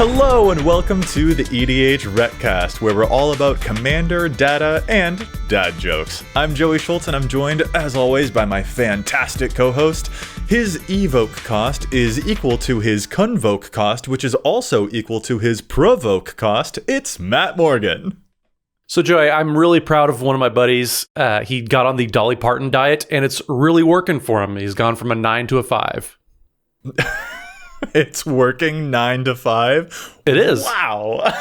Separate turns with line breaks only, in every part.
Hello and welcome to the EDHRECast, where we're all about commander, data, and dad jokes. I'm Joey Schultz, and I'm joined, as always, by my fantastic co-host. His evoke cost is equal to his convoke cost, which is also equal to his provoke cost. It's Matt Morgan.
So, Joey, I'm really proud of one of my buddies. He got on the Dolly Parton diet, and it's really working for him. He's gone from a 9 to a 5.
It's working 9 to 5?
It is.
Wow.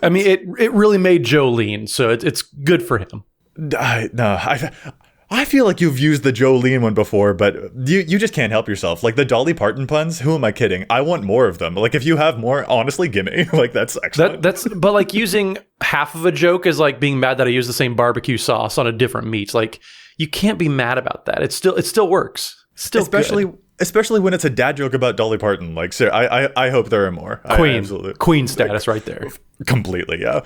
I mean, it really made Joe lean, so it's good for him.
I feel like you've used the Jolene one before, but you just can't help yourself. Like the Dolly Parton puns, who am I kidding? I want more of them. Like if you have more, honestly, gimme. Like that's excellent.
But like using half of a joke is like being mad that I use the same barbecue sauce on a different meat. Like you can't be mad about that. It still works. Still
Especially when it's a dad joke about Dolly Parton. Like, sir, I hope there are more.
Queen status right there.
Completely, yeah.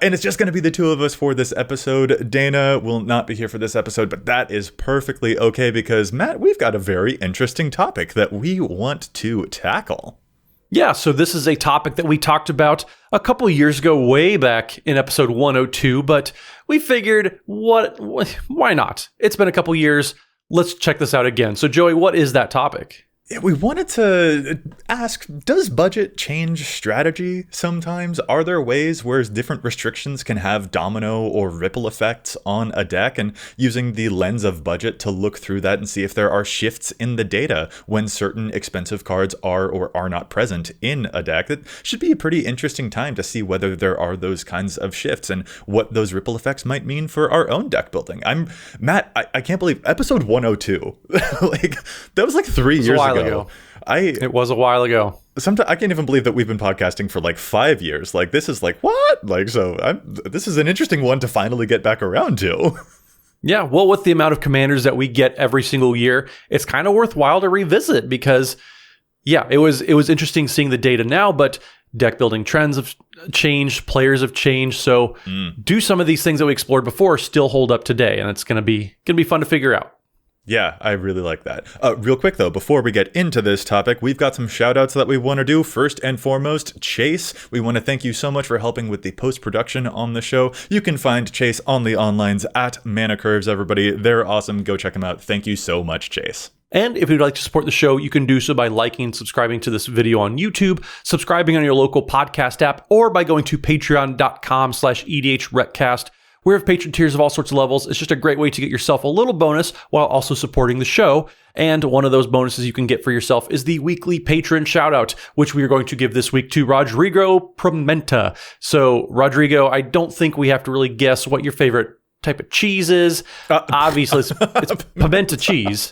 And it's just going to be the two of us for this episode. Dana will not be here for this episode, but that is perfectly okay because, Matt, we've got a very interesting topic that we want to tackle.
Yeah, so this is a topic that we talked about a couple years ago, way back in episode 102, but we figured, why not? It's been a couple years. Let's check this out again. So, Joey, what is that topic?
We wanted to ask, does budget change strategy sometimes? Are there ways where different restrictions can have domino or ripple effects on a deck? And using the lens of budget to look through that and see if there are shifts in the data when certain expensive cards are or are not present in a deck. It should be a pretty interesting time to see whether there are those kinds of shifts and what those ripple effects might mean for our own deck building. Matt, I can't believe episode 102. Like that was like 3 years ago.
It was a while ago.
Sometimes I can't even believe that we've been podcasting for like 5 years. Like this is like what? Like this is an interesting one to finally get back around to.
Yeah, well, with the amount of commanders that we get every single year, it's kind of worthwhile to revisit because, yeah, it was interesting seeing the data now, but deck building trends have changed, players have changed. So, do some of these things that we explored before still hold up today? And it's gonna be fun to figure out.
Yeah, I really like that. Real quick, though, before we get into this topic, we've got some shout-outs that we want to do. First and foremost, Chase. We want to thank you so much for helping with the post-production on the show. You can find Chase on the onlines at Mana Curves, everybody. They're awesome. Go check them out. Thank you so much, Chase.
And if you'd like to support the show, you can do so by liking and subscribing to this video on YouTube, subscribing on your local podcast app, or by going to patreon.com/EDHRECast. We have patron tiers of all sorts of levels. It's just a great way to get yourself a little bonus while also supporting the show. And one of those bonuses you can get for yourself is the weekly patron shoutout, which we are going to give this week to Rodrigo Pimenta. So, Rodrigo, I don't think we have to really guess what your favorite type of cheese is. Obviously, it's pimento cheese,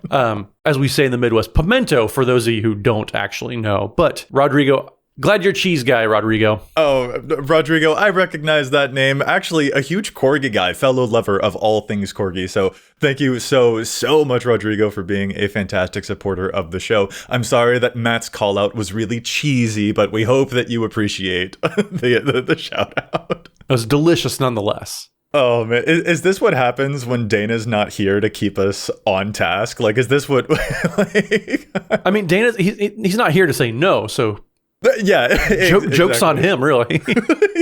as we say in the Midwest. Pimento, for those of you who don't actually know. But, Rodrigo, glad you're a cheese guy, Rodrigo.
Oh, Rodrigo, I recognize that name. Actually, a huge corgi guy, fellow lover of all things corgi. So thank you so much, Rodrigo, for being a fantastic supporter of the show. I'm sorry that Matt's call out was really cheesy, but we hope that you appreciate the shout out.
It was delicious nonetheless.
Oh man, is this what happens when Dana's not here to keep us on task? Like, is this what?
I mean, he's not here to say no, so.
Yeah,
jokes on him, really.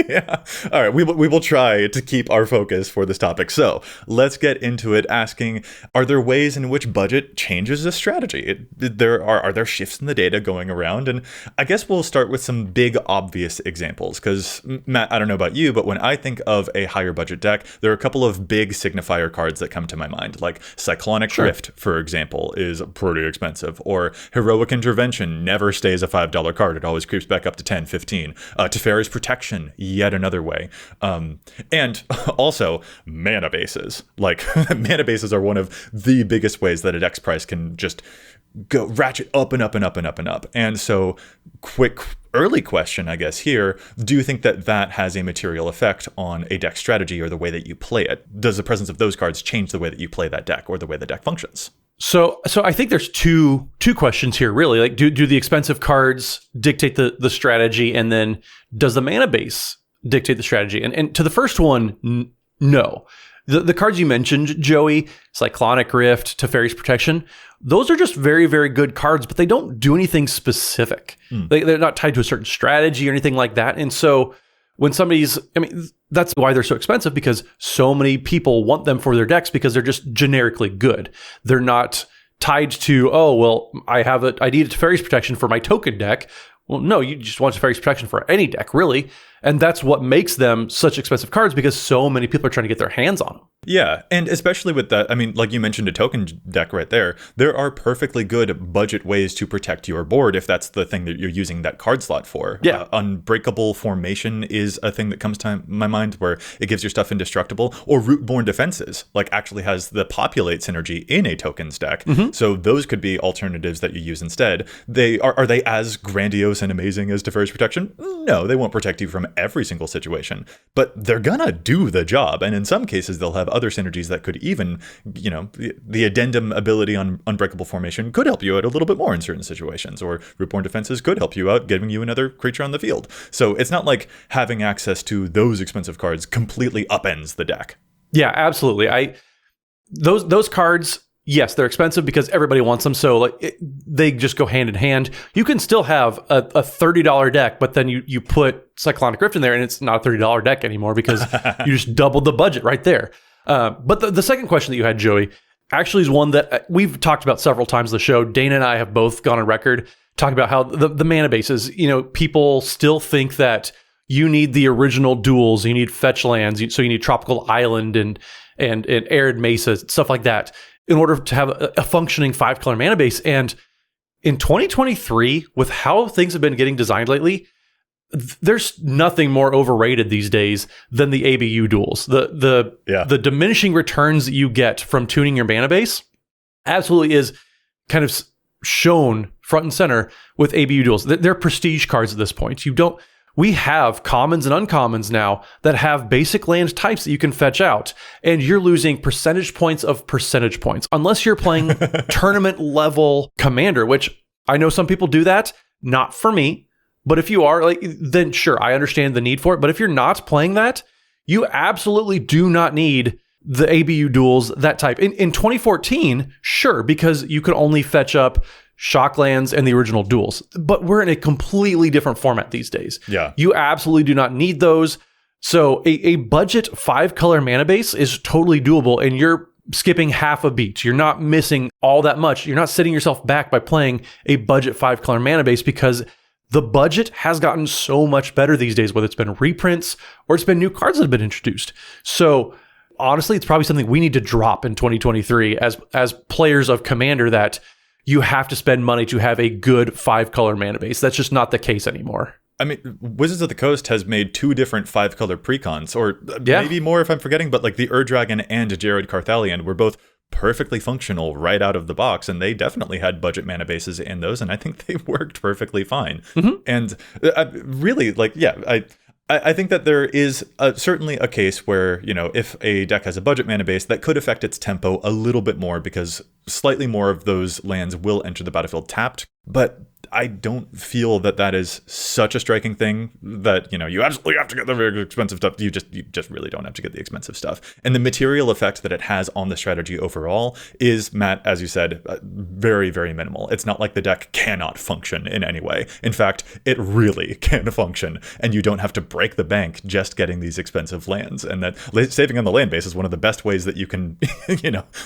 Yeah. All right, we will try to keep our focus for this topic. So let's get into it. Asking, are there ways in which budget changes a strategy? Are there shifts in the data going around? And I guess we'll start with some big obvious examples. Because Matt, I don't know about you, but when I think of a higher budget deck, there are a couple of big signifier cards that come to my mind. Like Cyclonic Rift, for example, is pretty expensive. Or Heroic Intervention never stays a $5 card. It always creeps back up to 10, 15. Teferi's Protection, yet another way. And also mana bases. Like mana bases are one of the biggest ways that a deck's price can just go ratchet up and up and up and up and up. And so quick early question, I guess here, do you think that has a material effect on a deck strategy or the way that you play it? Does the presence of those cards change the way that you play that deck or the way the deck functions?
So I think there's two questions here, really. Like, do the expensive cards dictate the strategy, and then does the mana base dictate the strategy? And to the first one, No. The cards you mentioned, Joey, Cyclonic Rift, Teferi's Protection, those are just very, very good cards, but they don't do anything specific. They're not tied to a certain strategy or anything like that. And so when that's why they're so expensive, because so many people want them for their decks because they're just generically good. They're not tied to, I need Teferi's Protection for my token deck. Well, no, you just want Teferi's Protection for any deck, really. And that's what makes them such expensive cards, because so many people are trying to get their hands on them.
Yeah, and especially with that, like you mentioned a token deck right there, there are perfectly good budget ways to protect your board if that's the thing that you're using that card slot for.
Yeah.
Unbreakable Formation is a thing that comes to my mind, where it gives your stuff indestructible, or Rootborn Defenses, actually has the Populate synergy in a tokens deck. So those could be alternatives that you use instead. Are they as grandiose and amazing as Teferi's Protection? No, they won't protect you from every single situation, but they're gonna do the job. And in some cases, they'll have other synergies that could even, the addendum ability on Unbreakable Formation could help you out a little bit more in certain situations, or Rootborn Defenses could help you out, giving you another creature on the field. So it's not like having access to those expensive cards completely upends the deck.
Yeah, absolutely. Those cards, yes, they're expensive because everybody wants them. So they just go hand in hand. You can still have a $30 deck, but then you put Cyclonic Rift in there and it's not a $30 deck anymore because you just doubled the budget right there. But the second question that you had, Joey, actually is one that we've talked about several times on the show. Dana and I have both gone on record talking about how the mana bases, people still think that you need the original duels, you need fetch lands, so you need Tropical Island and Arid Mesa, stuff like that, in order to have a functioning 5-color mana base. And in 2023, with how things have been getting designed lately, there's nothing more overrated these days than the ABU duels. The diminishing returns that you get from tuning your mana base absolutely is kind of shown front and center with ABU duels. They're prestige cards at this point. We have commons and uncommons now that have basic land types that you can fetch out, and you're losing percentage points of percentage points. Unless you're playing tournament level commander, which I know some people do that, not for me. But if you are, then sure, I understand the need for it. But if you're not playing that, you absolutely do not need the ABU duels, that type. In 2014, sure, because you could only fetch up Shocklands and the original duels. But we're in a completely different format these days.
Yeah.
You absolutely do not need those. So a budget 5-color mana base is totally doable, and you're skipping half a beat. You're not missing all that much. You're not setting yourself back by playing a budget 5-color mana base, because the budget has gotten so much better these days, whether it's been reprints or it's been new cards that have been introduced. So honestly, it's probably something we need to drop in 2023 as players of Commander, that you have to spend money to have a good 5-color mana base. That's just not the case anymore.
Wizards of the Coast has made 2 different 5-color precons, or maybe more if I'm forgetting, but the Ur-Dragon and Jared Carthalion were both perfectly functional right out of the box, and they definitely had budget mana bases in those, and I think they worked perfectly fine. And really, I think that there is certainly a case where, if a deck has a budget mana base, that could affect its tempo a little bit more, because slightly more of those lands will enter the battlefield tapped. But I don't feel that is such a striking thing that, you absolutely have to get the very expensive stuff. You just really don't have to get the expensive stuff. And the material effect that it has on the strategy overall is, Matt, as you said, very, very minimal. It's not like the deck cannot function in any way. In fact, it really can function, and you don't have to break the bank just getting these expensive lands. And that saving on the land base is one of the best ways that you can,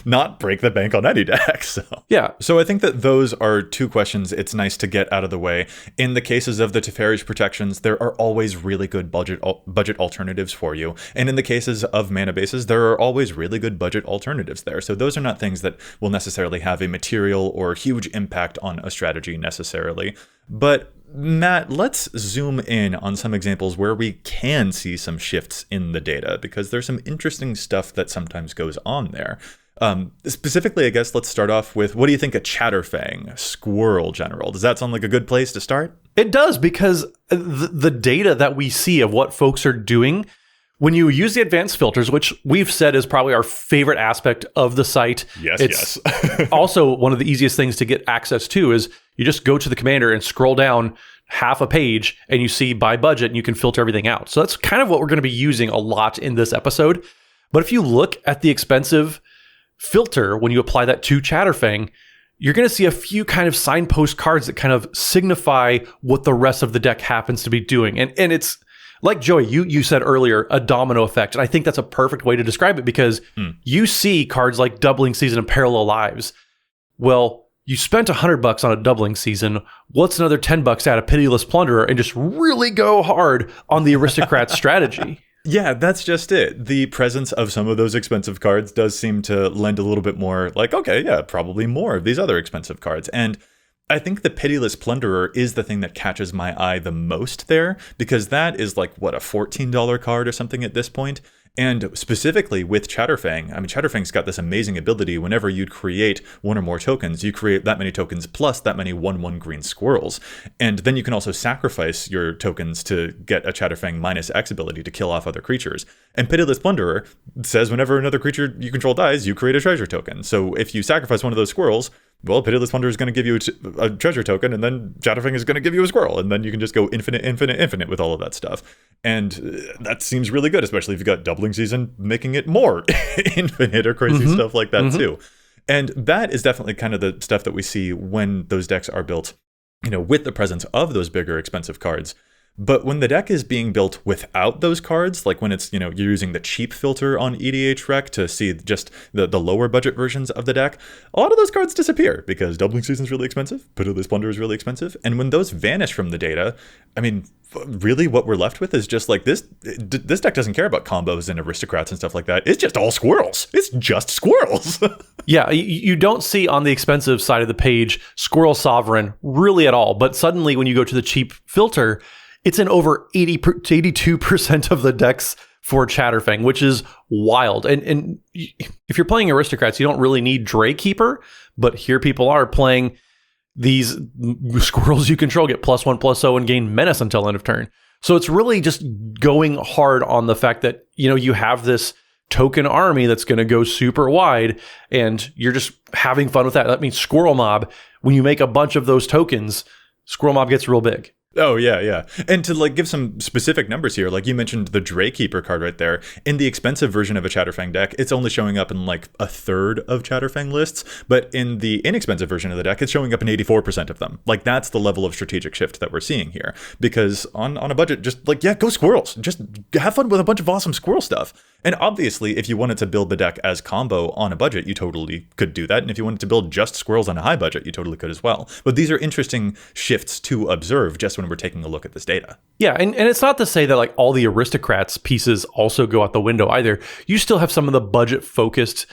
not break the bank on any deck. So I think that those are 2 questions it's nice to get out of the way. In the cases of the Teferi's Protections, there are always really good budget alternatives for you. And in the cases of mana bases, there are always really good budget alternatives there. So those are not things that will necessarily have a material or huge impact on a strategy necessarily. But Matt, let's zoom in on some examples where we can see some shifts in the data, because there's some interesting stuff that sometimes goes on there. Specifically, I guess let's start off with, what do you think of Chatterfang, Squirrel General? Does that sound like a good place to start?
It does, because the data that we see of what folks are doing, when you use the advanced filters, which we've said is probably our favorite aspect of the site.
Yes.
Also, one of the easiest things to get access to is you just go to the Commander and scroll down half a page and you see by budget, and you can filter everything out. So that's kind of what we're going to be using a lot in this episode. But if you look at the expensive filter, when you apply that to Chatterfang, you're going to see a few kind of signpost cards that kind of signify what the rest of the deck happens to be doing. And it's like Joey, you said earlier, a domino effect. And I think that's a perfect way to describe it because you see cards like Doubling Season and Parallel Lives. Well, you spent $100 on a Doubling Season. What's another $10 at a Pitiless Plunderer and just really go hard on the Aristocrat strategy?
Yeah, that's just it. The presence of some of those expensive cards does seem to lend a little bit more like, okay, yeah, probably more of these other expensive cards. And I think the Pitiless Plunderer is the thing that catches my eye the most there, because that is like, what, a $14 card or something at this point? And specifically with Chatterfang, I mean, Chatterfang's got this amazing ability. Whenever you'd create one or more tokens, you create that many tokens plus that many 1/1 green squirrels. And then you can also sacrifice your tokens to get a Chatterfang -X ability to kill off other creatures. And Pitiless Plunderer says whenever another creature you control dies, you create a treasure token. So if you sacrifice one of those squirrels, well, Pitiless Plunderer is going to give you a treasure token, and then Chatterfang is going to give you a squirrel, and then you can just go infinite, infinite, infinite with all of that stuff. And that seems really good, especially if you've got Doubling Season making it more infinite or crazy stuff like that too. And that is definitely kind of the stuff that we see when those decks are built, you know, with the presence of those bigger expensive cards. But when the deck is being built without those cards, like when it's, you know, you're using the cheap filter on EDHREC to see just the lower budget versions of the deck, a lot of those cards disappear because Doubling Season is really expensive, Pitiless Plunderer is really expensive. And when those vanish from the data, I mean, really what we're left with is just like this deck doesn't care about combos and aristocrats and stuff like that. It's just all squirrels. It's just squirrels.
Yeah, you don't see on the expensive side of the page Squirrel Sovereign really at all. But suddenly when you go to the cheap filter, it's in over 80 to 82% of the decks for Chatterfang, which is wild. And if you're playing aristocrats, you don't really need Draykeeper, but here people are playing these squirrels you control, get +1/+0 and gain menace until end of turn. So it's really just going hard on the fact that, you know, you have this token army that's going to go super wide and you're just having fun with that. That means Squirrel Mob, when you make a bunch of those tokens, Squirrel Mob gets real big.
Oh, yeah. And to like give some specific numbers here, like you mentioned the Draykeeper card right there. In the expensive version of a Chatterfang deck, it's only showing up in like a third of Chatterfang lists. But in the inexpensive version of the deck, it's showing up in 84% of them. Like that's the level of strategic shift that we're seeing here. Because on a budget, just like, yeah, go squirrels. Just have fun with a bunch of awesome squirrel stuff. And obviously, if you wanted to build the deck as combo on a budget, you totally could do that. And if you wanted to build just squirrels on a high budget, you totally could as well. But these are interesting shifts to observe just when we're taking a look at this data.
Yeah, and it's not to say that like all the aristocrats pieces also go out the window either. You still have some of the budget-focused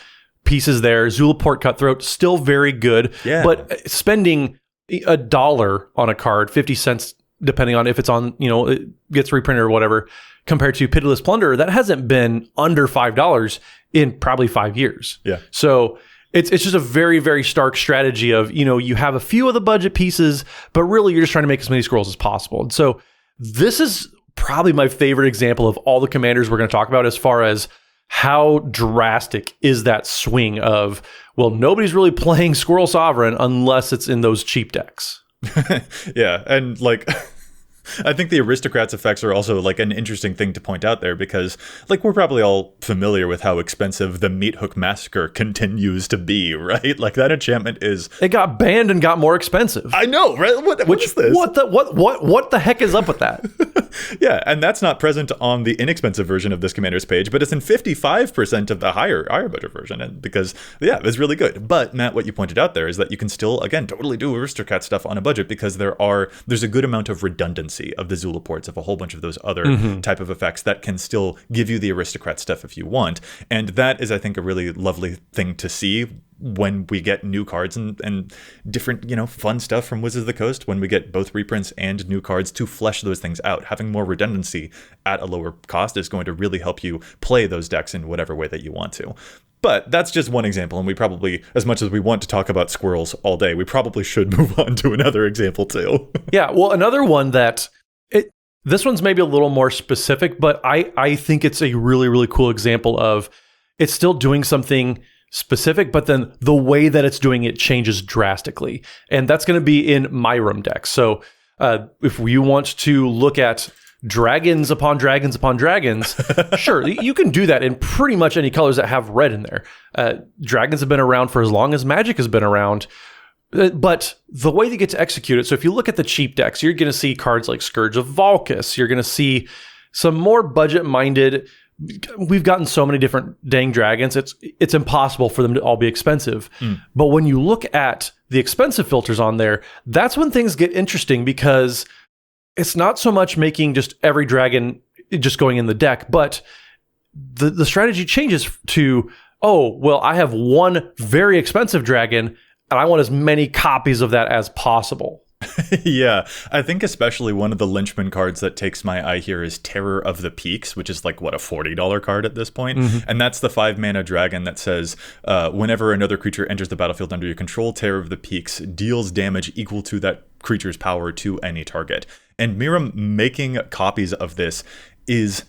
pieces there. Zulaport Cutthroat, still very good.
Yeah.
But spending $1 on a card, 50 cents, depending on if it's on, you know, it gets reprinted or whatever, compared to Pitiless Plunderer, that hasn't been under $5 in probably 5 years.
Yeah.
So it's just a very, very stark strategy of, you know, you have a few of the budget pieces, but really you're just trying to make as many scrolls as possible. And so this is probably my favorite example of all the commanders we're going to talk about as far as how drastic is that swing of, well, nobody's really playing Squirrel Sovereign unless it's in those cheap decks.
Yeah. And like... I think the aristocrats effects are also like an interesting thing to point out there because like we're probably all familiar with how expensive the Meat Hook Massacre continues to be, right? Like that enchantment is...
It got banned and got more expensive.
I know, right? What is this?
What the heck is up with that?
Yeah, and that's not present on the inexpensive version of this commander's page, but it's in 55% of the higher budget version, and because yeah, it's really good. But Matt, what you pointed out there is that you can still again totally do aristocrat stuff on a budget because there's a good amount of redundancy of the Zulaports, of a whole bunch of those other type of effects that can still give you the aristocrat stuff if you want. And that is, I think, a really lovely thing to see when we get new cards and different, you know, fun stuff from Wizards of the Coast, when we get both reprints and new cards to flesh those things out. Having more redundancy at a lower cost is going to really help you play those decks in whatever way that you want to. But that's just one example, and we probably, as much as we want to talk about squirrels all day, we probably should move on to another example too.
Yeah, well, another one that, this one's maybe a little more specific, but I think it's a really, really cool example of it's still doing something specific, but then the way that it's doing it changes drastically. And that's going to be in Miirym decks. So if you want to look at dragons upon dragons upon dragons, sure, you can do that in pretty much any colors that have red in there. Dragons have been around for as long as Magic has been around. But the way they get to execute it, so if you look at the cheap decks, you're going to see cards like Scourge of Valkus. You're going to see some more budget-minded. We've gotten so many different dang dragons, it's impossible for them to all be expensive. But when you look at the expensive filters on there, that's when things get interesting, because it's not so much making just every dragon just going in the deck, but the strategy changes to, oh, well, I have one very expensive dragon, and I want as many copies of that as possible.
Yeah, I think especially one of the linchpin cards that takes my eye here is Terror of the Peaks, which is like, what, a $40 card at this point? And that's the 5-mana dragon that says, whenever another creature enters the battlefield under your control, Terror of the Peaks deals damage equal to that creature's power to any target. And Miirym making copies of this is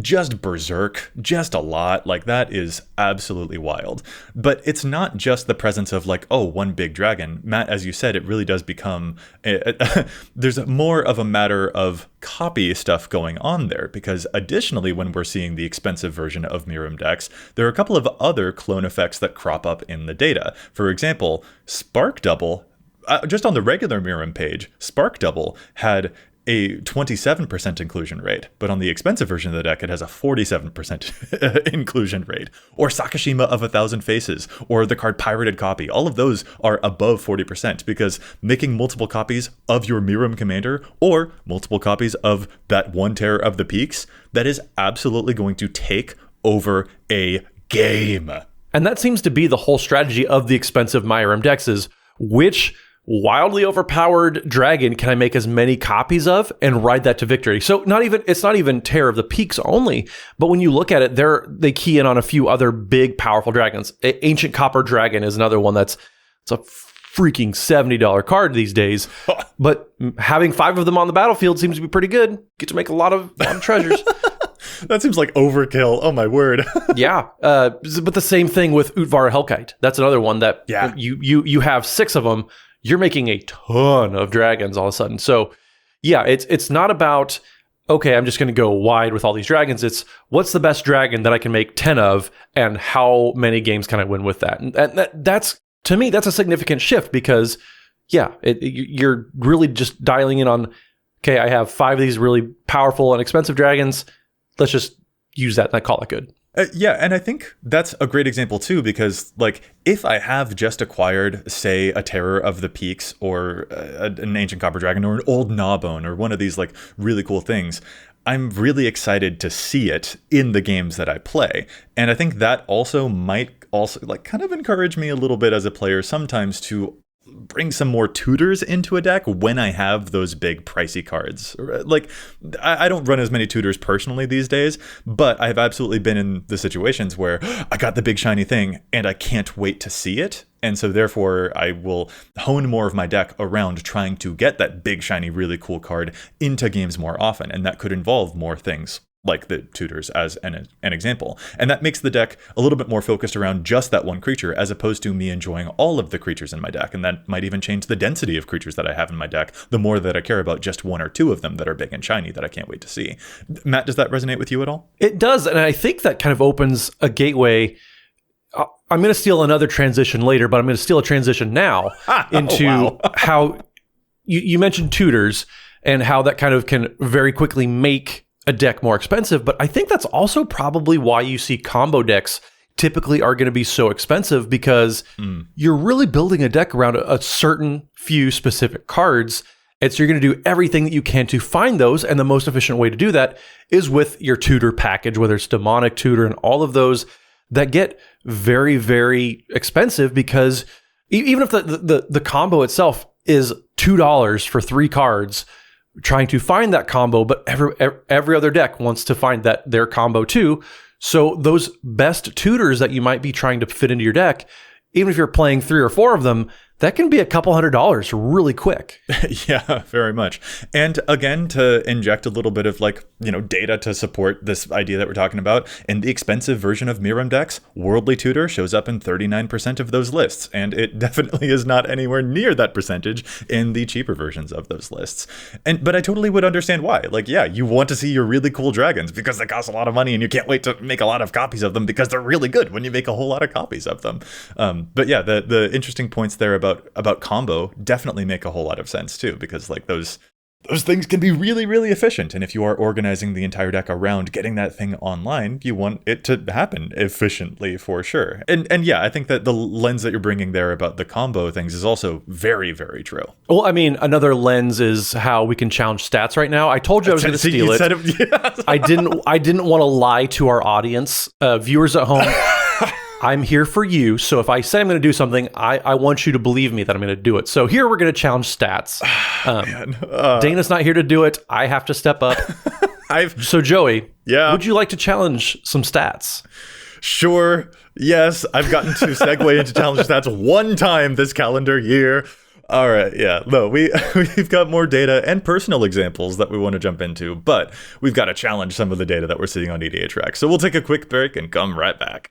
just berserk, just a lot. Like, that is absolutely wild. But it's not just the presence of like, oh, one big dragon. Matt, as you said, it really does become there's more of a matter of copy stuff going on there, because additionally, when we're seeing the expensive version of Miirym decks, there are a couple of other clone effects that crop up in the data. For example, Spark Double, just on the regular Miirym page, Spark Double had a 27% inclusion rate, but on the expensive version of the deck, it has a 47% inclusion rate. Or Sakashima of 1,000 Faces, or the card Pirated Copy. All of those are above 40%, because making multiple copies of your Miirym commander, or multiple copies of that one Terror of the Peaks, that is absolutely going to take over a game.
And that seems to be the whole strategy of the expensive Miirym decks, is which wildly overpowered dragon can I make as many copies of and ride that to victory? So it's not even Terror of the Peaks only, but when you look at it, they key in on a few other big, powerful dragons. Ancient Copper Dragon is another one it's a freaking $70 card these days. But having 5 of them on the battlefield seems to be pretty good. Get to make a lot of treasures.
That seems like overkill. Oh my word.
Yeah. But the same thing with Utvara Hellkite. That's another one that you have 6 of them. You're making a ton of dragons all of a sudden. So yeah, it's not about, okay, I'm just going to go wide with all these dragons. It's what's the best dragon that I can make 10 of, and how many games can I win with that? And that's, to me, that's a significant shift, because yeah, you're really just dialing in on, okay, I have 5 of these really powerful and expensive dragons. Let's just use that and I call it good.
Yeah, and I think that's a great example too, because like, if I have just acquired, say, a Terror of the Peaks, or an Ancient Copper Dragon, or an Old Gnawbone, or one of these like really cool things, I'm really excited to see it in the games that I play. And I think that also might also like kind of encourage me a little bit as a player sometimes to bring some more tutors into a deck when I have those big pricey cards. Like, I don't run as many tutors personally these days, but I've absolutely been in the situations where I got the big shiny thing and I can't wait to see it. And so therefore I will hone more of my deck around trying to get that big shiny really cool card into games more often. And that could involve more things like the tutors as an example. And that makes the deck a little bit more focused around just that one creature, as opposed to me enjoying all of the creatures in my deck. And that might even change the density of creatures that I have in my deck, the more that I care about just 1 or 2 of them that are big and shiny that I can't wait to see. Matt, does that resonate with you at all?
It does. And I think that kind of opens a gateway. I'm going to steal another transition later, but I'm going to steal a transition now into how you mentioned tutors and how that kind of can very quickly make a deck more expensive. But I think that's also probably why you see combo decks typically are going to be so expensive, because you're really building a deck around a certain few specific cards. And so you're going to do everything that you can to find those. And the most efficient way to do that is with your tutor package, whether it's Demonic Tutor and all of those that get very, very expensive, because even if the combo itself is $2 for 3 cards, trying to find that combo, but every other deck wants to find their combo too. So those best tutors that you might be trying to fit into your deck, even if you're playing 3 or 4 of them, that can be a couple $100 really quick.
Yeah, very much. And again, to inject a little bit of data to support this idea that we're talking about, in the expensive version of Miirym decks, Worldly Tutor shows up in 39% of those lists, and it definitely is not anywhere near that percentage in the cheaper versions of those lists. But I totally would understand why. You want to see your really cool dragons because they cost a lot of money, and you can't wait to make a lot of copies of them because they're really good when you make a whole lot of copies of them. But yeah, the interesting points there about combo definitely make a whole lot of sense too, because those things can be really, really efficient. And if you are organizing the entire deck around getting that thing online, you want it to happen efficiently for sure. And yeah, I think that the lens that you're bringing there about the combo things is also very, very true.
Well, I mean, another lens is how we can challenge stats right now. I told you I was going to steal it.
Yes.
I didn't want to lie to our audience, viewers at home. I'm here for you. So if I say I'm going to do something, I want you to believe me that I'm going to do it. So here we're going to challenge stats. Dana's not here to do it. I have to step up. So Joey, would you like to challenge some stats?
Sure. Yes, I've gotten to segue into challenge stats one time this calendar year. All right, yeah. No, we've got more data and personal examples that we want to jump into, but we've got to challenge some of the data that we're seeing on EDHREC. So we'll take a quick break and come right back.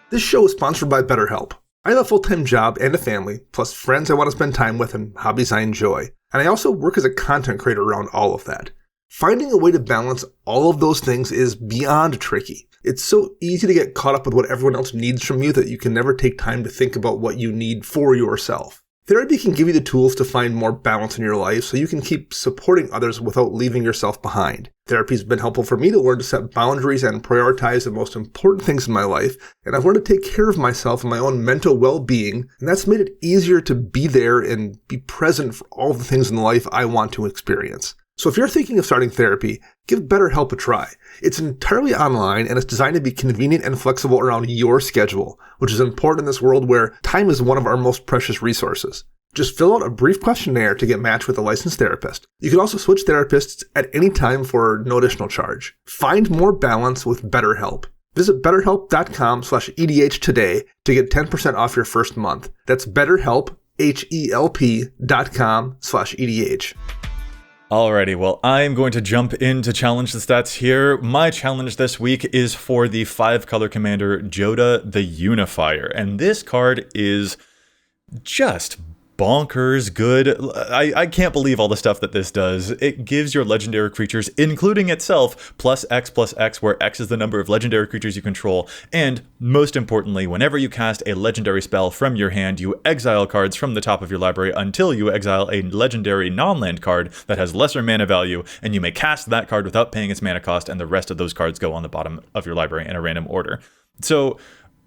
This show is sponsored by BetterHelp. I have a full-time job and a family, plus friends I want to spend time with and hobbies I enjoy. And I also work as a content creator around all of that. Finding a way to balance all of those things is beyond tricky. It's so easy to get caught up with what everyone else needs from you that you can never take time to think about what you need for yourself. Therapy can give you the tools to find more balance in your life so you can keep supporting others without leaving yourself behind. Therapy's been helpful for me to learn to set boundaries and prioritize the most important things in my life, and I've learned to take care of myself and my own mental well-being, and that's made it easier to be there and be present for all the things in life I want to experience. So if you're thinking of starting therapy, give BetterHelp a try. It's entirely online and it's designed to be convenient and flexible around your schedule, which is important in this world where time is one of our most precious resources. Just fill out a brief questionnaire to get matched with a licensed therapist. You can also switch therapists at any time for no additional charge. Find more balance with BetterHelp. Visit betterhelp.com/EDH today to get 10% off your first month. That's BetterHelp, HELP.com/EDH.
Alrighty, well, I'm going to jump in to challenge the stats here. My challenge this week is for the 5-color commander, Joda the Unifier. And this card is just bonkers good. I can't believe all the stuff that this does. It gives your legendary creatures, including itself, +X, where X is the number of legendary creatures you control. And most importantly, whenever you cast a legendary spell from your hand, you exile cards from the top of your library until you exile a legendary non-land card that has lesser mana value, and you may cast that card without paying its mana cost, and the rest of those cards go on the bottom of your library in a random order. So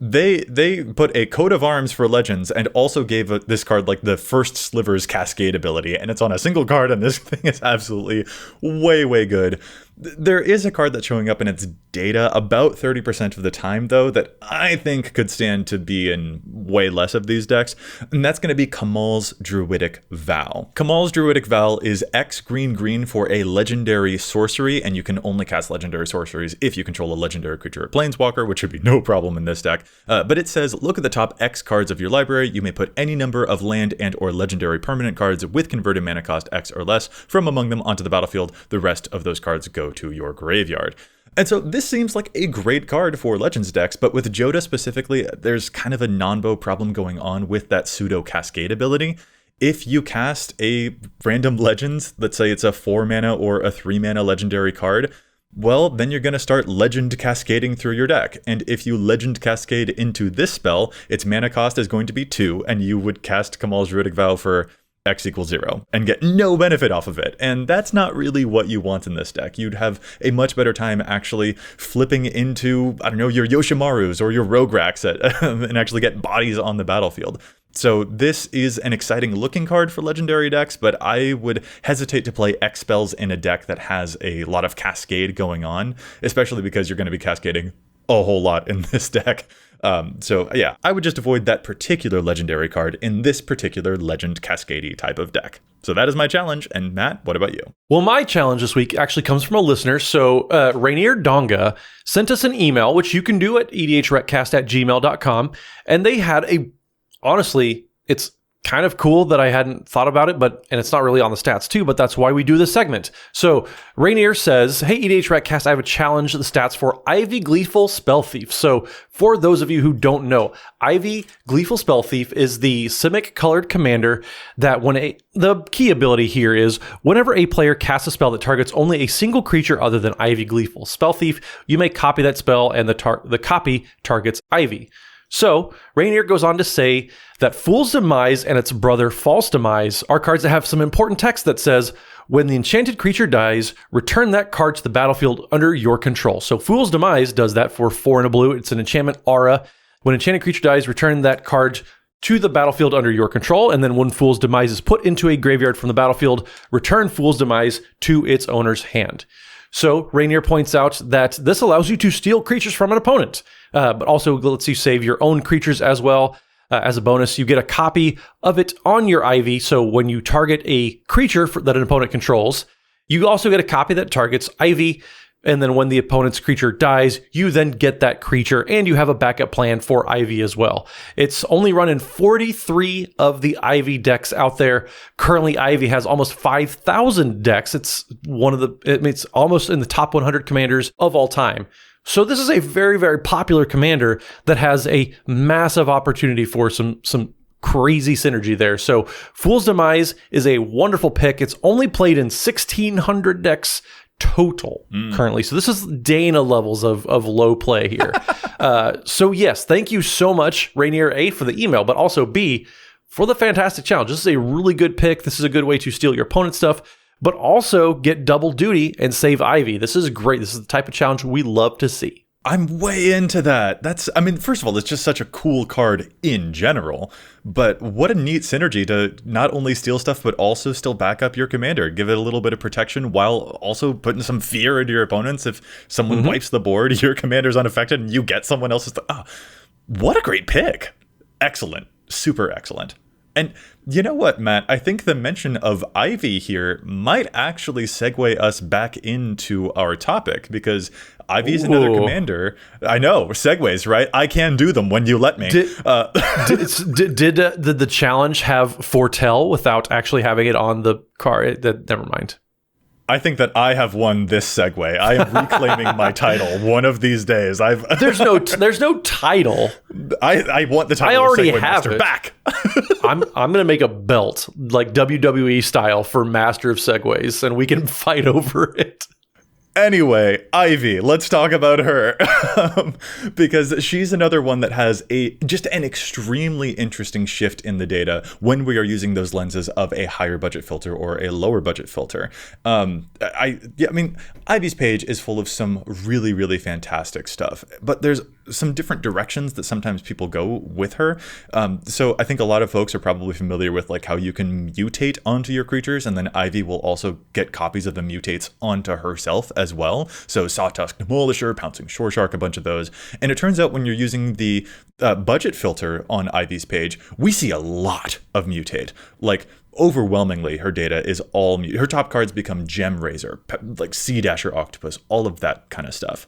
They put a coat of arms for legends and also gave this card the first Sliver's Cascade ability, and it's on a single card, and this thing is absolutely way good. There is a card that's showing up in its data about 30% of the time, though, that I think could stand to be in way less of these decks, and that's going to be Kamahl's Druidic Vow. Kamahl's Druidic Vow is X green for a legendary sorcery, and you can only cast legendary sorceries if you control a legendary creature or planeswalker, which should be no problem in this deck. But it says, look at the top X cards of your library. You may put any number of land and or legendary permanent cards with converted mana cost X or less from among them onto the battlefield. The rest of those cards go to your graveyard. And so this seems like a great card for Legends decks, but with Joda specifically, there's kind of a non-bow problem going on with that pseudo Cascade ability. If you cast a random Legends, let's say it's a 4 mana or a 3 mana legendary card, well, then you're going to start Legend Cascading through your deck. And if you Legend Cascade into this spell, its mana cost is going to be 2, and you would cast Kamahl's Druidic Vow for X = 0 and get no benefit off of it. And that's not really what you want in this deck. You'd have a much better time actually flipping into, your Yoshimarus or your Rograks and actually get bodies on the battlefield. So this is an exciting looking card for legendary decks, but I would hesitate to play X spells in a deck that has a lot of Cascade going on, especially because you're going to be cascading a whole lot in this deck. So yeah, I would just avoid that particular legendary card in this particular Legend Cascade type of deck. So that is my challenge. And Matt, what about you?
Well, my challenge this week actually comes from a listener. So Rainier Donga sent us an email, which you can do at edhrecast@gmail.com. And they had honestly, it's kind of cool that I hadn't thought about it, and it's not really on the stats too, but that's why we do this segment. So Rainier says, hey, EDHRECast, I have a challenge, the stats for Ivy Gleeful Spell Thief. So for those of you who don't know, Ivy Gleeful Spell Thief is the Simic colored commander that the key ability here is whenever a player casts a spell that targets only a single creature other than Ivy Gleeful Spell Thief, you may copy that spell and the copy targets Ivy. So, Rainier goes on to say that Fool's Demise and its brother False Demise are cards that have some important text that says, when the enchanted creature dies, return that card to the battlefield under your control. So Fool's Demise does that for 4 and a blue. It's an enchantment aura. When an enchanted creature dies, return that card to the battlefield under your control. And then when Fool's Demise is put into a graveyard from the battlefield, return Fool's Demise to its owner's hand. So Rainier points out that this allows you to steal creatures from an opponent, but also lets you save your own creatures as well. As a bonus, you get a copy of it on your Ivy. So when you target a creature that an opponent controls, you also get a copy that targets Ivy. And then when the opponent's creature dies, you then get that creature and you have a backup plan for Ivy as well. It's only run in 43 of the Ivy decks out there. Currently, Ivy has almost 5,000 decks. It's almost in the top 100 commanders of all time. So this is a very, very popular commander that has a massive opportunity for some crazy synergy there. So Fool's Demise is a wonderful pick. It's only played in 1,600 decks total currently. So this is Dana levels of low play here. So yes, thank you so much, Rainier, A, for the email, but also B, for the fantastic challenge. This is a really good pick. This is a good way to steal your opponent's stuff, but also get double duty and save Ivy. This is great. This is the type of challenge we love to see.
I'm way into that. First of all, it's just such a cool card in general, but what a neat synergy to not only steal stuff, but also still back up your commander, give it a little bit of protection while also putting some fear into your opponents. If someone wipes the board, your commander's unaffected and you get someone else's. What a great pick. Excellent. Super excellent. And you know what, Matt? I think the mention of Ivy here might actually segue us back into our topic, because Ivy is another commander. I know, segues, right? I can do them when you let me.
Did the challenge have foretell without actually having it on the card? Never mind.
I think that I have won this segue. I am reclaiming my title one of these days.
There's no title.
I want the title.
I already
of Segway
have
Master
it
back.
I'm gonna make a belt like WWE style for Master of Segways, and we can fight over it.
Anyway, Ivy, let's talk about her. Because she's another one that has just an extremely interesting shift in the data when we are using those lenses of a higher budget filter or a lower budget filter. Ivy's page is full of some really, really fantastic stuff, but there's some different directions that sometimes people go with her. So I think a lot of folks are probably familiar with like how you can mutate onto your creatures, and then Ivy will also get copies of the mutates onto herself as well. So Sawtusk Demolisher, Pouncing Shore Shark, a bunch of those. And it turns out when you're using the budget filter on Ivy's page, we see a lot of mutate. Like overwhelmingly, her data is all her top cards become Gem Razor, like Sea Dasher Octopus, all of that kind of stuff.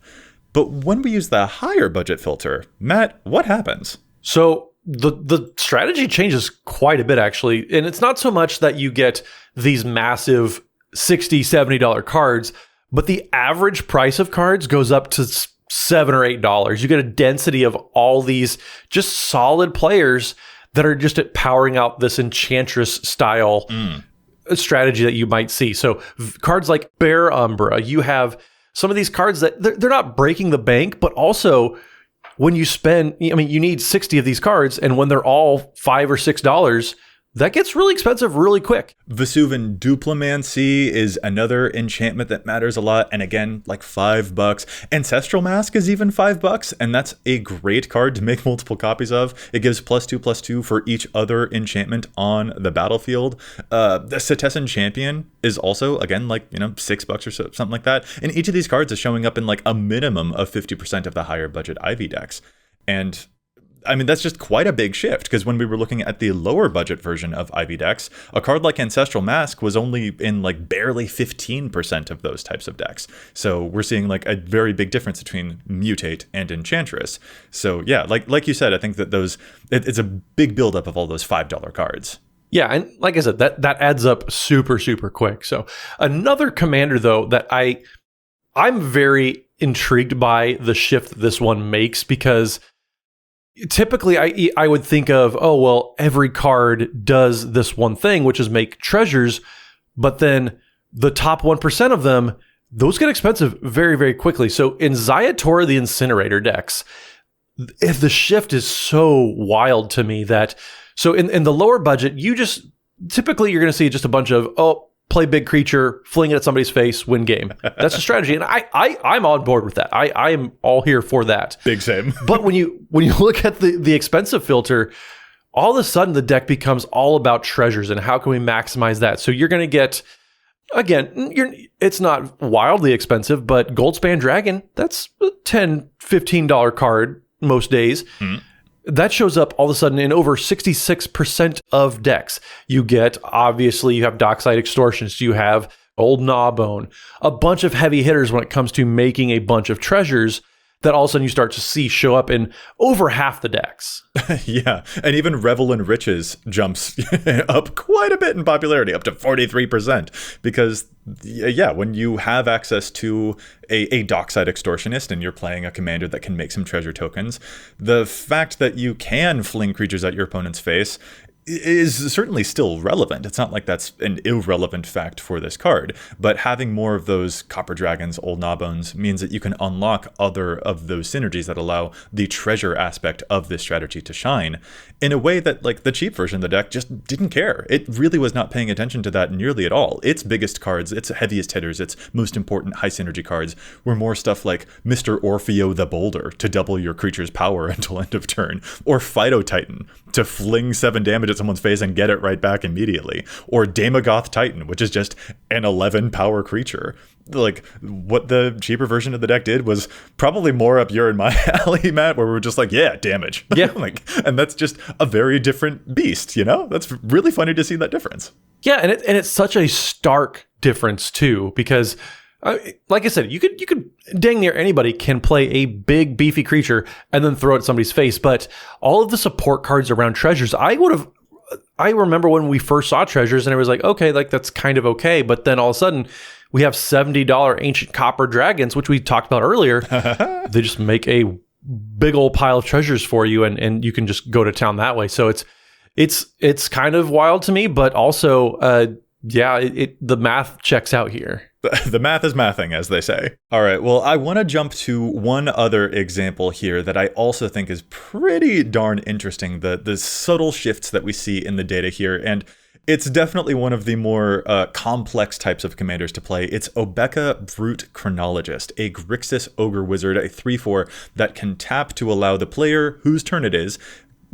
But when we use the higher budget filter, Matt, what happens?
So the strategy changes quite a bit, actually. And it's not so much that you get these massive $60, $70 cards, but the average price of cards goes up to $7 or $8. You get a density of all these just solid players that are just powering out this Enchantress style strategy that you might see. So cards like Bear Umbra, you have some of these cards that they're not breaking the bank, but also when you spend, you need 60 of these cards, and when they're all $5 or $6, that gets really expensive really quick.
Vesuvan Duplimancy is another enchantment that matters a lot, and again, like $5. Ancestral Mask is even $5, and that's a great card to make multiple copies of. It gives +2/+2 for each other enchantment on the battlefield. The Setessan Champion is also, again, like, $6 or so, something like that. And each of these cards is showing up in like a minimum of 50% of the higher budget Ivy decks. And I mean, that's just quite a big shift, because when we were looking at the lower budget version of Ivy decks, a card like Ancestral Mask was only in like barely 15% of those types of decks. So we're seeing like a very big difference between Mutate and Enchantress. So yeah, like you said, I think that it's a big buildup of all those $5 cards.
Yeah, and like I said, that adds up super, super quick. So another commander, though, that I'm very intrigued by the shift that this one makes, because typically I would think of, oh, well, every card does this one thing, which is make treasures, but then the top 1% of them, those get expensive very, very quickly. So in Zyatore the Incinerator decks, if the shift is so wild to me that, so in the lower budget, typically you're going to see just a bunch of, play big creature, fling it at somebody's face, win game. That's the strategy. And I'm on board with that. I am all here for that.
Big same.
But when you look at the expensive filter, all of a sudden the deck becomes all about treasures and how can we maximize that. So you're going to get, again, it's not wildly expensive, but Goldspan Dragon, that's a $10, $15 card most days. Mm-hmm. That shows up all of a sudden in over 66% of decks. You have Dockside Extortionist, you have Old Gnawbone, a bunch of heavy hitters when it comes to making a bunch of treasures that all of a sudden you start to see show up in over half the decks.
Yeah, and even Revel in Riches jumps up quite a bit in popularity, up to 43%, because when you have access to a Dockside Extortionist and you're playing a commander that can make some treasure tokens, the fact that you can fling creatures at your opponent's face is certainly still relevant. It's not like that's an irrelevant fact for this card, but having more of those Copper Dragons, Old Gnawbones means that you can unlock other of those synergies that allow the treasure aspect of this strategy to shine in a way that like the cheap version of the deck just didn't care. It really was not paying attention to that nearly at all. Its biggest cards, its heaviest hitters, its most important high synergy cards were more stuff like Mr. Orfeo the Boulder to double your creature's power until end of turn, or Phyto Titan to fling 7 damage at someone's face and get it right back immediately, or Damogoth Titan, which is just an 11 power creature. Like, what the cheaper version of the deck did was probably more up your and my alley, Matt, where we're just like, yeah, damage.
Yeah.
And that's just a very different beast, you know? That's really funny to see that difference.
Yeah, and it's such a stark difference too, because like I said, you could dang near anybody can play a big beefy creature and then throw it at somebody's face. But all of the support cards around treasures, I remember when we first saw treasures and it was like, okay, like that's kind of okay. But then all of a sudden we have $70 ancient copper dragons, which we talked about earlier. They just make a big old pile of treasures for you and you can just go to town that way. So it's kind of wild to me, but also, the math checks out here.
The math is mathing, as they say. All right, well, I want to jump to one other example here that I also think is pretty darn interesting, the subtle shifts that we see in the data here, and it's definitely one of the more complex types of commanders to play. It's Obeka Brute Chronologist, a Grixis Ogre Wizard, a 3/4 that can tap to allow the player whose turn it is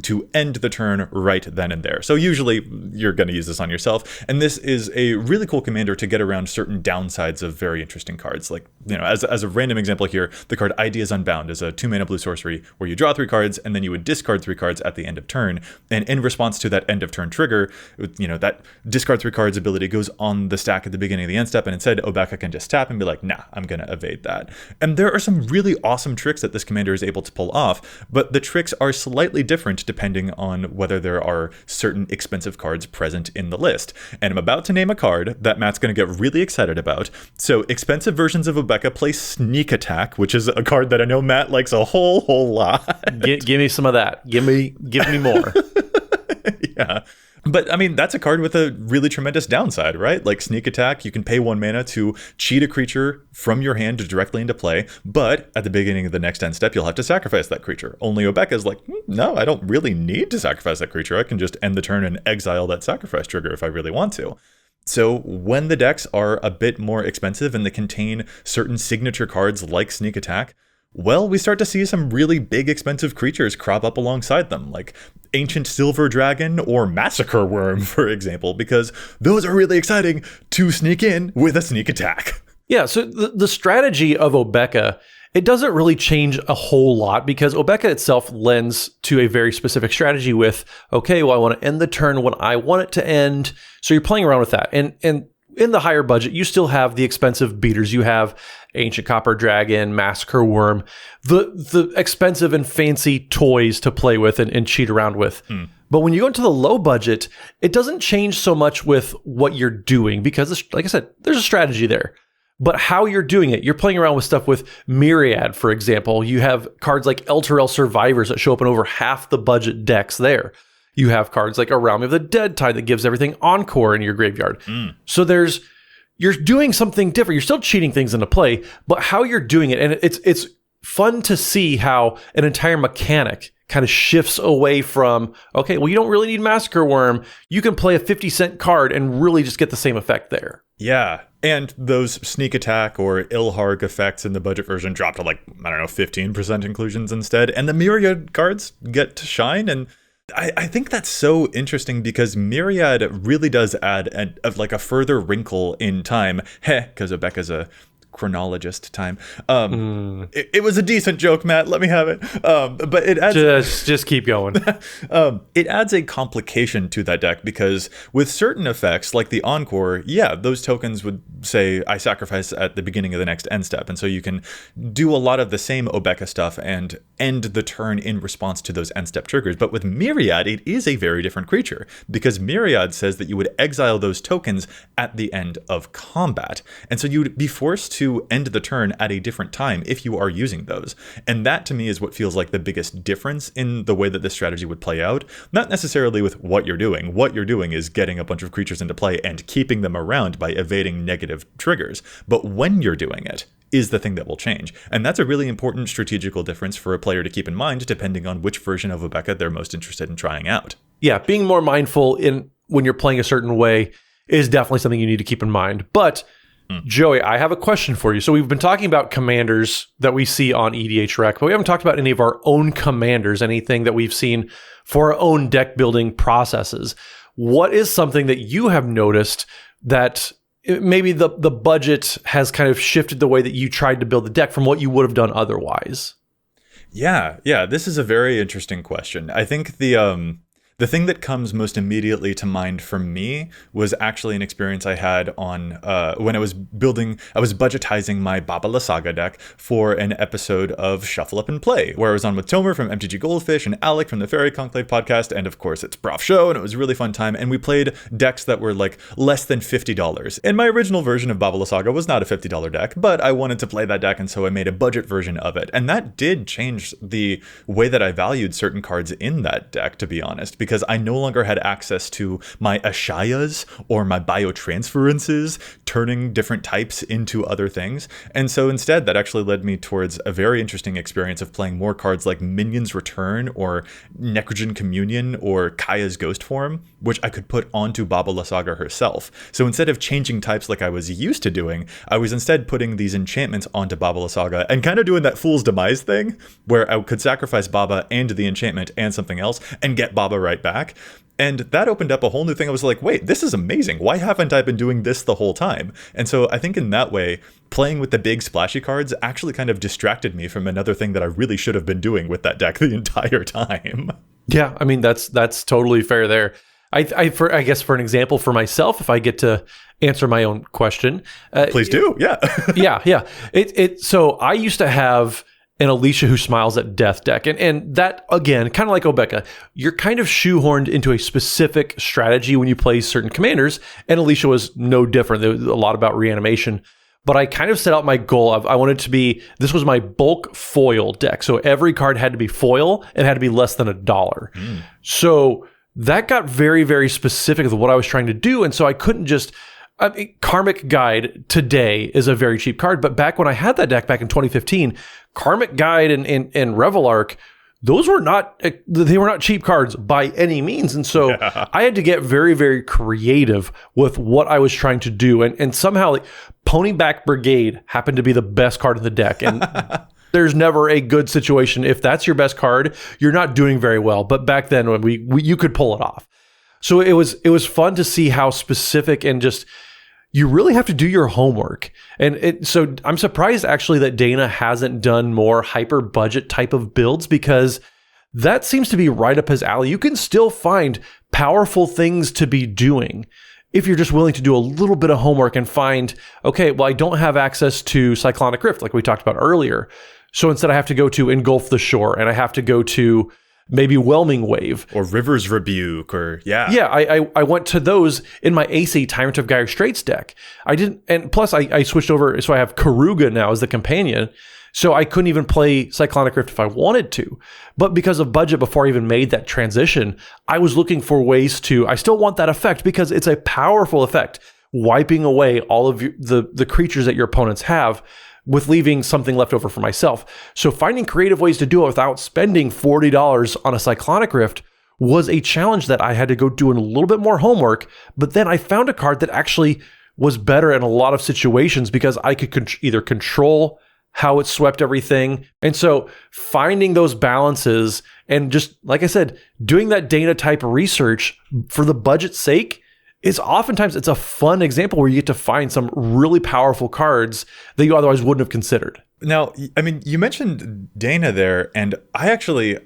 to end the turn right then and there. So usually you're going to use this on yourself, and this is a really cool commander to get around certain downsides of very interesting cards. Like, as a random example here, the card Ideas Unbound is a 2-mana blue sorcery where you draw 3 cards and then you would discard 3 cards at the end of turn. And in response to that end of turn trigger, that discard 3 cards ability goes on the stack at the beginning of the end step, and instead Obeka can just tap and be like, nah, I'm going to evade that. And there are some really awesome tricks that this commander is able to pull off, but the tricks are slightly different depending on whether there are certain expensive cards present in the list. And I'm about to name a card that Matt's going to get really excited about. So expensive versions of Obeka play Sneak Attack, which is a card that I know Matt likes a whole lot.
Give me some of that. Give me more.
Yeah. But I mean, that's a card with a really tremendous downside, right? Like Sneak Attack, you can pay 1 mana to cheat a creature from your hand directly into play, but at the beginning of the next end step, you'll have to sacrifice that creature. Only Obeka's like, no, I don't really need to sacrifice that creature. I can just end the turn and exile that sacrifice trigger if I really want to. So when the decks are a bit more expensive and they contain certain signature cards like Sneak Attack, well, we start to see some really big expensive creatures crop up alongside them, like Ancient Silver Dragon or Massacre Worm, for example, because those are really exciting to sneak in with a Sneak Attack.
Yeah, so the strategy of Obeka it doesn't really change a whole lot because Obeka itself lends to a very specific strategy with, okay, well, I want to end the turn when I want it to end. So you're playing around with that. And in the higher budget, you still have the expensive beaters. You have Ancient Copper Dragon, Massacre Worm, the expensive and fancy toys to play with and cheat around with. But when you go into the low budget, it doesn't change so much with what you're doing because, like I said, there's a strategy there. But how you're doing it, you're playing around with stuff with Myriad, for example. You have cards like Elturel Survivors that show up in over half the budget decks there. You have cards like A Realm of the Dead Tide that gives everything Encore in your graveyard. So you're doing something different. You're still cheating things into play, but how you're doing it, and it's fun to see how an entire mechanic kind of shifts away from, okay, well, you don't really need Massacre Worm. You can play a 50-cent card and really just get the same effect there.
Yeah. And those sneak attack or Ilharg effects in the budget version drop to 15% inclusions instead. And the Myriad cards get to shine. And I think that's so interesting because Myriad really does add a further wrinkle in time. Because Obeka's a chronologist time. It was a decent joke, Matt. Let me have it. But it adds
just keep going.
It adds a complication to that deck because with certain effects like the Encore, those tokens would say I sacrifice at the beginning of the next end step, and so you can do a lot of the same Obeka stuff and end the turn in response to those end step triggers. But with Myriad, it is a very different creature because Myriad says that you would exile those tokens at the end of combat, and so you would be forced to end the turn at a different time if you are using those. And that to me is what feels like the biggest difference in the way that this strategy would play out. Not necessarily with what you're doing. What you're doing is getting a bunch of creatures into play and keeping them around by evading negative triggers. But when you're doing it is the thing that will change. And that's a really important strategical difference for a player to keep in mind depending on which version of Obeka they're most interested in trying out.
Yeah, being more mindful when you're playing a certain way is definitely something you need to keep in mind. But Joey, I have a question for you. So we've been talking about commanders that we see on EDHREC, but we haven't talked about any of our own commanders, anything that we've seen for our own deck building processes. What is something that you have noticed that maybe the budget has kind of shifted the way that you tried to build the deck from what you would have done otherwise?
Yeah, this is a very interesting question. I think the thing that comes most immediately to mind for me was actually an experience I had on when I was budgetizing my Baba La Saga deck for an episode of Shuffle Up and Play, where I was on with Tomer from MTG Goldfish and Alec from the Fairy Conclave podcast, and of course it's Prof Show, and it was a really fun time, and we played decks that were less than $50. And my original version of Baba La Saga was not a $50 deck, but I wanted to play that deck, and so I made a budget version of it. And that did change the way that I valued certain cards in that deck, to be honest, because I no longer had access to my Ashayas or my biotransferences, turning different types into other things. And so instead, that actually led me towards a very interesting experience of playing more cards like Minion's Return or Necrogen Communion or Kaya's Ghost Form, which I could put onto Baba La Saga herself. So instead of changing types like I was used to doing, I was instead putting these enchantments onto Baba La Saga and kind of doing that Fool's Demise thing, where I could sacrifice Baba and the enchantment and something else and get Baba right back. And that opened up a whole new thing. I was like, wait, this is amazing. Why haven't I been doing this the whole time? And so I think in that way, playing with the big splashy cards actually kind of distracted me from another thing that I really should have been doing with that deck the entire time. Yeah,
I mean, that's totally fair there. I guess for an example for myself, if I get to answer my own question.
Please do, yeah.
yeah. So I used to have an Alicia Who Smiles at Death deck. And that, again, kind of like Obeka, you're kind of shoehorned into a specific strategy when you play certain commanders, and Alicia was no different. There was a lot about reanimation. But I kind of set out my goal of, I wanted to be, this was my bulk foil deck. So every card had to be foil and had to be less than $1. So that got very, very specific of what I was trying to do. And so I couldn't just... Karmic Guide today is a very cheap card, but back when I had that deck back in 2015, Karmic Guide and Revel Arc, they were not cheap cards by any means. And so I had to get very, very creative with what I was trying to do. And somehow Ponyback Brigade happened to be the best card in the deck. And there's never a good situation. If that's your best card, you're not doing very well. But back then when you could pull it off. So it was fun to see how specific and just you really have to do your homework. So I'm surprised actually that Dana hasn't done more hyper budget type of builds, because that seems to be right up his alley. You can still find powerful things to be doing if you're just willing to do a little bit of homework and find, okay, well, I don't have access to Cyclonic Rift like we talked about earlier. So instead I have to go to Engulf the Shore, and I have to go to maybe Whelming Wave.
Or River's Rebuke, or
Yeah, I went to those in my AC Tyrant of Gyre Straits deck. I didn't, and plus I switched over, so I have Karuga now as the companion. So I couldn't even play Cyclonic Rift if I wanted to. But because of budget, before I even made that transition, I was looking for ways to, I still want that effect because it's a powerful effect, wiping away all of the creatures that your opponents have with leaving something left over for myself. So finding creative ways to do it without spending $40 on a Cyclonic Rift was a challenge that I had to go do a little bit more homework. But then I found a card that actually was better in a lot of situations because I could either control how it swept everything. And so finding those balances and just, like I said, doing that Dana type research for the budget's sake is oftentimes, it's a fun example where you get to find some really powerful cards that you otherwise wouldn't have considered.
Now, I mean, you mentioned Dana there, and I actually,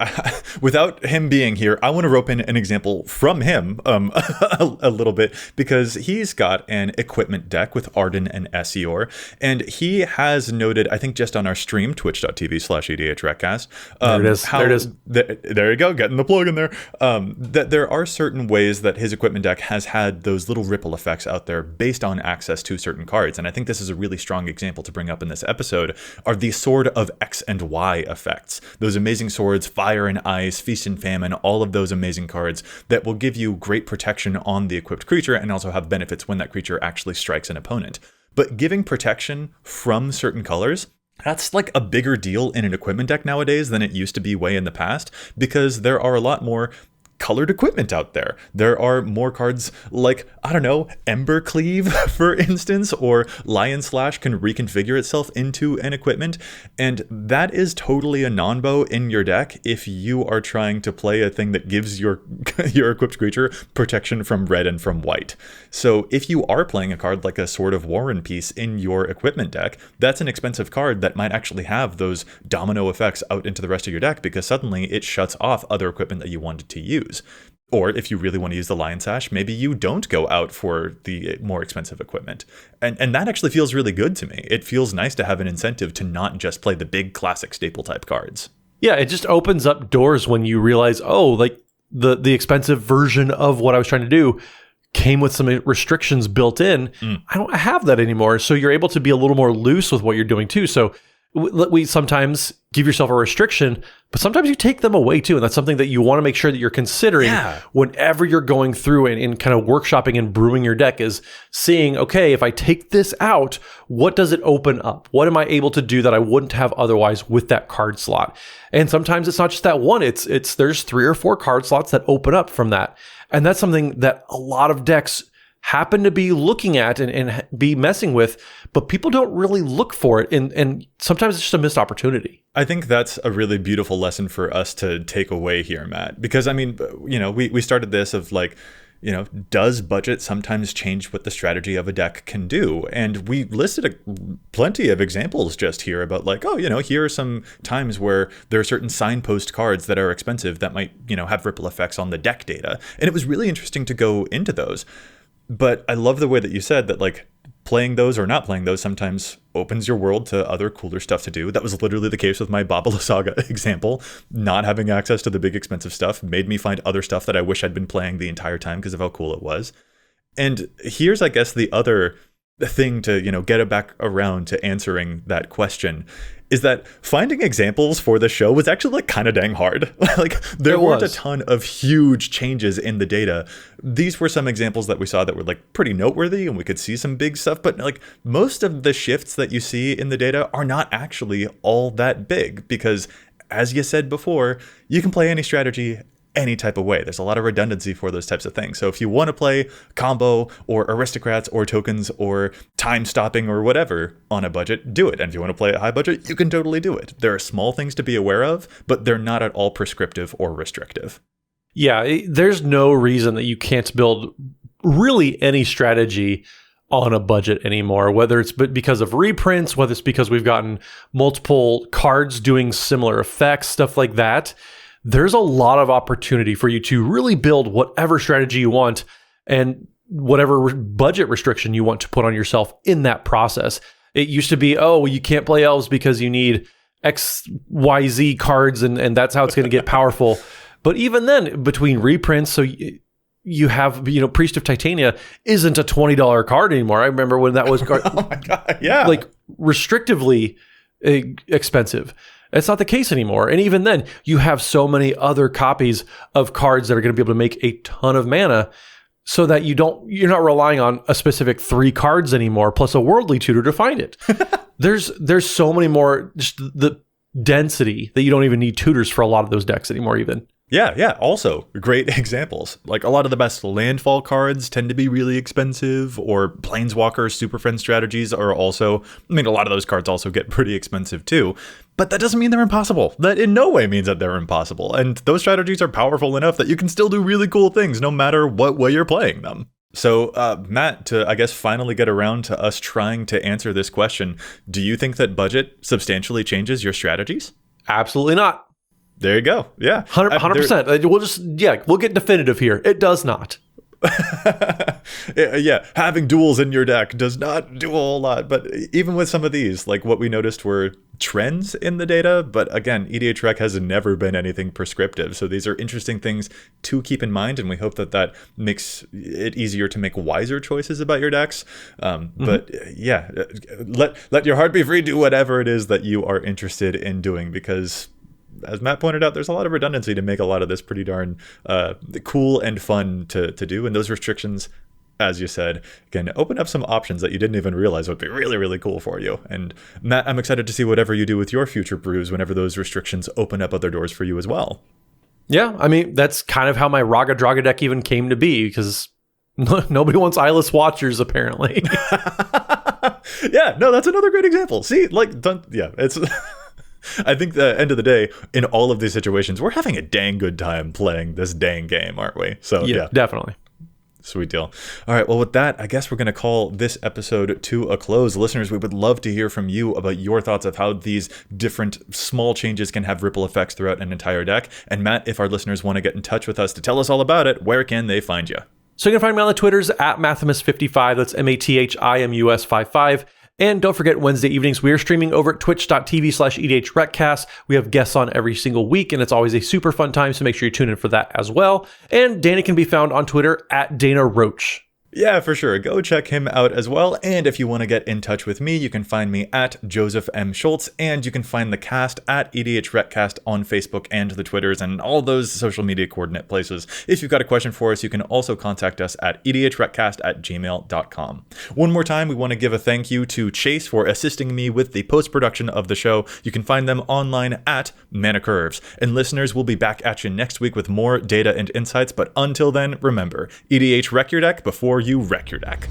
without him being here, I want to rope in an example from him a little bit, because he's got an equipment deck with Arden and Essior, and he has noted, I think just on our stream, twitch.tv/EDHRECast.
There it is.
There you go, getting the plug in there. That there are certain ways that his equipment deck has had those little ripple effects out there based on access to certain cards, and I think this is a really strong example to bring up in this episode, are the Sword of X and Y effects. Those amazing swords, Fire and Ice, Feast and Famine, all of those amazing cards that will give you great protection on the equipped creature and also have benefits when that creature actually strikes an opponent. But giving protection from certain colors, that's like a bigger deal in an equipment deck nowadays than it used to be way in the past, because there are a lot more colored equipment out there. There are more cards like, I don't know, Ember Cleave, for instance, or Lion Slash can reconfigure itself into an equipment, and that is totally a non-bow in your deck if you are trying to play a thing that gives your equipped creature protection from red and from white. So if you are playing a card like a Sword of War and Peace in your equipment deck, that's an expensive card that might actually have those domino effects out into the rest of your deck, because suddenly it shuts off other equipment that you wanted to use. Or if you really want to use the Lion Sash, maybe you don't go out for the more expensive equipment. And that actually feels really good to me. It feels nice to have an incentive to not just play the big classic staple type cards.
Yeah, it just opens up doors when you realize, oh, like the expensive version of what I was trying to do came with some restrictions built in. I don't have that anymore. So you're able to be a little more loose with what you're doing too. So we sometimes give yourself a restriction, but sometimes you take them away too. And that's something that you want to make sure that you're considering whenever you're going through and kind of workshopping and brewing your deck, is seeing, okay, if I take this out, what does it open up? What am I able to do that I wouldn't have otherwise with that card slot? And sometimes it's not just that one, it's there's 3 or 4 card slots that open up from that. And that's something that a lot of decks happen to be looking at and be messing with, but people don't really look for it. And sometimes it's just a missed opportunity.
I think that's a really beautiful lesson for us to take away here, Matt, because I mean, you know, we started this of like, you know, does budget sometimes change what the strategy of a deck can do? And we listed plenty of examples just here about like, oh, you know, here are some times where there are certain signpost cards that are expensive that might, you know, have ripple effects on the deck data. And it was really interesting to go into those. But I love the way that you said that, like, playing those or not playing those sometimes opens your world to other cooler stuff to do. That was literally the case with my Babala Saga example. Not having access to the big expensive stuff made me find other stuff that I wish I'd been playing the entire time because of how cool it was. And here's, I guess, the other thing to, you know, get it back around to answering that question, is that finding examples for the show was actually like kind of dang hard. Like there weren't a ton of huge changes in the data. These were some examples that we saw that were like pretty noteworthy, and we could see some big stuff, but like most of the shifts that you see in the data are not actually all that big, because as you said before, you can play any strategy any type of way. There's a lot of redundancy for those types of things. So if you want to play combo or aristocrats or tokens or time stopping or whatever on a budget, do it. And if you want to play at high budget, you can totally do it. There are small things to be aware of, but they're not at all prescriptive or restrictive.
Yeah, there's no reason that you can't build really any strategy on a budget anymore, whether it's because of reprints, whether it's because we've gotten multiple cards doing similar effects, stuff like that. There's a lot of opportunity for you to really build whatever strategy you want and whatever budget restriction you want to put on yourself in that process. It used to be, oh, you can't play elves because you need XYZ cards and that's how it's going to get powerful. But even then, between reprints, so you have, Priest of Titania isn't a $20 card anymore. I remember when that was
Oh my God, yeah.
like restrictively expensive. It's not the case anymore. And even then, you have so many other copies of cards that are going to be able to make a ton of mana, so that you're not relying on a specific 3 cards anymore, plus a worldly tutor to find it. There's so many more, just the density that you don't even need tutors for a lot of those decks anymore even.
Yeah. Also, great examples. Like a lot of the best landfall cards tend to be really expensive, or Planeswalker Super Friend strategies are also, a lot of those cards also get pretty expensive too. But that doesn't mean they're impossible. That in no way means that they're impossible. And those strategies are powerful enough that you can still do really cool things no matter what way you're playing them. So, Matt, to, I guess, finally get around to us trying to answer this question, do you think that budget substantially changes your strategies?
Absolutely not.
There you go. Yeah.
100%. We'll get definitive here. It does not.
Yeah, having duels in your deck does not do a whole lot. But even with some of these, like what we noticed were trends in the data. But again, EDHREC has never been anything prescriptive. So these are interesting things to keep in mind. And we hope that makes it easier to make wiser choices about your decks. But yeah, let your heart be free. Do whatever it is that you are interested in doing, because as Matt pointed out, there's a lot of redundancy to make a lot of this pretty darn cool and fun to do. And those restrictions, as you said, can open up some options that you didn't even realize would be really, really cool for you. And Matt, I'm excited to see whatever you do with your future brews whenever those restrictions open up other doors for you as well.
Yeah, that's kind of how my Raga Draga deck even came to be, because nobody wants Eyeless Watchers, apparently.
Yeah, no, that's another great example. See, it's... I think the end of the day, in all of these situations, we're having a dang good time playing this dang game, aren't we? So yeah,
definitely.
Sweet deal. All right, well, with that, I guess we're going to call this episode to a close. Listeners, we would love to hear from you about your thoughts of how these different small changes can have ripple effects throughout an entire deck. And Matt, if our listeners want to get in touch with us to tell us all about it, where can they find you?
So you can find me on the Twitters at Mathimus55. That's MATHIMUS55. And don't forget, Wednesday evenings, we are streaming over at twitch.tv/EDHRECast. We have guests on every single week, and it's always a super fun time, so make sure you tune in for that as well. And Dana can be found on Twitter at Dana Roach.
Yeah, for sure. Go check him out as well. And if you want to get in touch with me, you can find me at Joseph M. Schultz, and you can find the cast at EDHRECast on Facebook and the Twitters and all those social media coordinate places. If you've got a question for us, you can also contact us at EDHRECast@gmail.com. One more time, we want to give a thank you to Chase for assisting me with the post-production of the show. You can find them online at Mana Curves. And listeners, we'll be back at you next week with more data and insights. But until then, remember, EDHREC your deck before you wreck your deck.